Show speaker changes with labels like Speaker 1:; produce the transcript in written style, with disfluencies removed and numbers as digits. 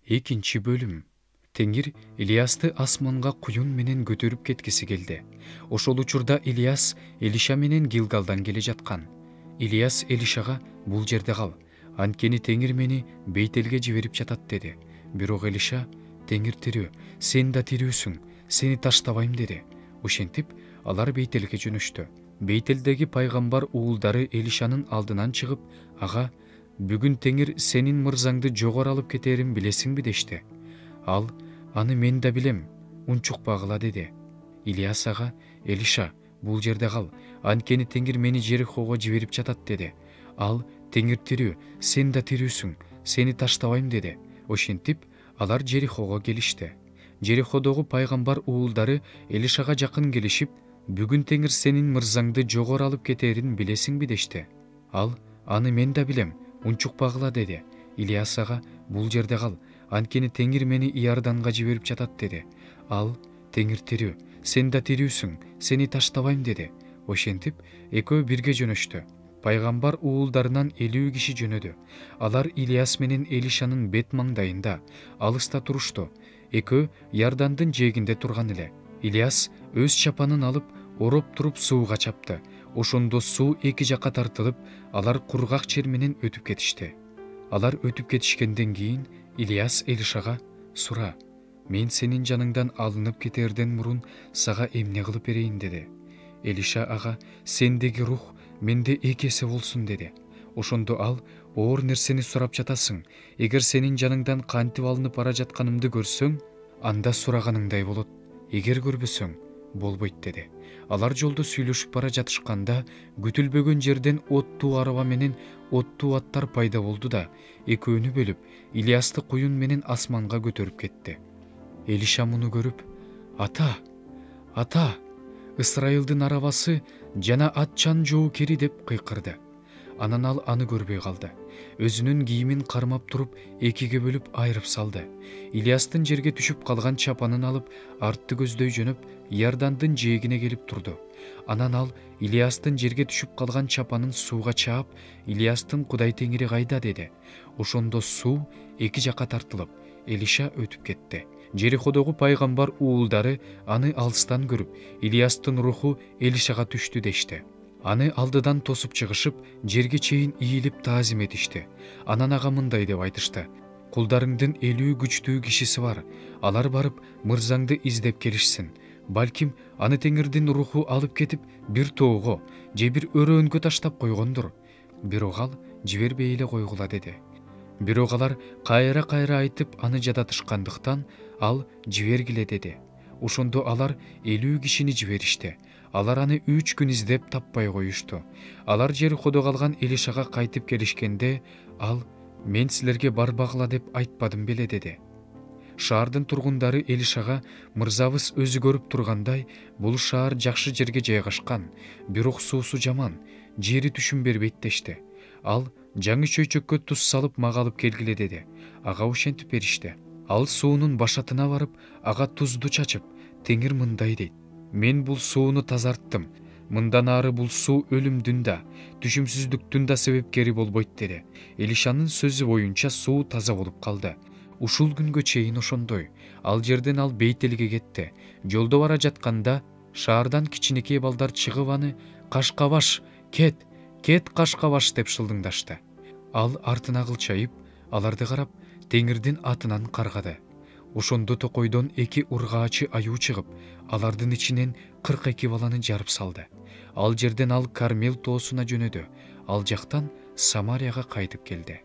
Speaker 1: Экинчи бөлүм. Теңир Илиасты асманга куюн менен көтөрүп кеткиси келди. Ошол учурда Илиас Элиша менен Гилгалдан келе жаткан. Илиас Элишага бул жерде кал, анткени Теңир мени Бейтелге жиберип жатат деди. Бирок Элиша: Теңир тирүү, сен да тирүүсүң, сени таштабайм деди. Ошентип алар Бейтелге жөнөштү. Бейтелдеги пайгамбар уулдары Элишанын алдынан чыгып, ага: бүгүн Теңир сенин мырзаңды жогору алып кетерин билесиңби дешти. Ал: аны мен да билем, унчукпагыла деди. Илиас ага: Элиша, бул жерде кал, анткени Теңир мени Жерихого жиберип жатат деди. Ал: Теңир тирүү, сен да тирүүсүң, сени таштабайм деди. Ошентип алар Жерихого келишти. Жериходогу пайгамбар уулдары Элишага жакын келишип: бүгүн Теңир сенин мырзаңды жогору алып кетерин билесиңби дешти. Ал: аны мен да билем, унчукпагыла деди. Илиас ага: бул жерде кал, анткени Теңир мени Иорданга жиберип жатат деди. Ал: Теңир тирүү, сен да тирүүсүң, сени таштабайм деди. Ошентип экөө бирге жөнөштү. Пайгамбар уулдарынан 50 киши жөнөдү. Алар Илиас менен Элишанын бет маңдайында, алыста турушту. Экөө Иордандын жээгинде турган эле. Илиас өз чапанын алып, ороп туруп сууга чапты. Ошондо суу эки жакка тартылып, алар кургак жер менен өтүп кетишти. Алар өтүп кетишкенден кийин Илиас Элишага: сура, мен сенин жаныңдан алынып кетерден мурун сага эмне кылып берейин деди. Элиша ага: сендеги рух менде 2 эсе болсун деди. Ошондо ал: оор нерсени сурап жатасың. Эгер сенин жаныңдан кантип алынып бара жатканымды көрсөң, анда сураганыңдай болот. Эгер көрбөсөң, болбойт деди. Алар жолдо сүйлөшүп бара жатышканда күтүлбөгөн жерден оттуу араба менен оттуу аттар пайда болду да, экөөнү бөлүп, Илиасты куюн менен асманга көтөрүп кетти. Элиша муну көрүп: ата, ата, Ысрайылдын арабасы жана атчан жоокери деп кыйкырды. Анан ал аны көрбөй калды. Өзүнүн кийимин кармап туруп, экиге бөлүп айырып салды. Илиастын жерге түшүп калган чапанын алып, артты көздөй жөнөп, Иордандын жээгине келип турду. Анан ал Илиастын жерге түшүп калган чапанын сууга чаап: Илиастын Кудай Теңири кайда деди. Ошондо суу эки жакка тартылып, Элиша өтүп кетти. Жериходогу пайгамбар уулдары аны алыстан көрүп, Илиастын руху Элишага түштү дешти. Аны алдыдан тосуп чыгышып, жерге чейин ийилип таазим этишти. Анан ага мындай деп айтышты: кулдарыңдын 50 күчтүү кишиси бар. Алар барып мырзаңды издеп келишсин. Балким аны Теңирдин руху алып кетип, бир тоого же бир өрөөнкө таштап койгондур. Бирок ал жибербей эле койгула деди. Бирок алар кайра айтып аны жадатышкандыктан ал жибергиле деди. Ошондо алар 50 кишини жиберишти. Алар аны 3 күн издеп таппай коюшту. Алар Жериходо калган Элишага кайтып келишкенде ал: мен силерге барбагыла деп айтпадым беле деди. Шаардын тургундары Элишага: мырзабыз өзү көрүп тургандай, бул шаар жакшы жерге жайгашкан, бирок суусу жаман, жери түшүм бербейт дешти. Ал: жаңы чөйчөккө туз салып мага алып келгиле деди. Ага ошентип беришти. Ал суунун башатына барып, ага тузду чачып: Теңир мындай дейт: мен бул сууну тазарттым. Мындан ары бул суу өлүмдүн да, түшүмсүздүктүн да себепкери болбойт деди. Элишанын сөзү боюнча суу таза болуп калды. Ушул күнгө чейин ошондой. Ал жерден ал Бейтелге кетти. Жолдо бара жатканда шаардан кичинекей балдар чыгып аны: кашкабаш, кет, кет кашкабаш деп шылдыңдашты. Ал артына кылчайып, аларды карап, Теңирдин атынан каргады. Ошондо токойдон 2 ургаачы аюу чыгып, алардын ичинен 42 баланы жарып салды. Ал жерден ал Кармел тоосуна жөнөдү. Ал жактан Самарияга кайтып келди.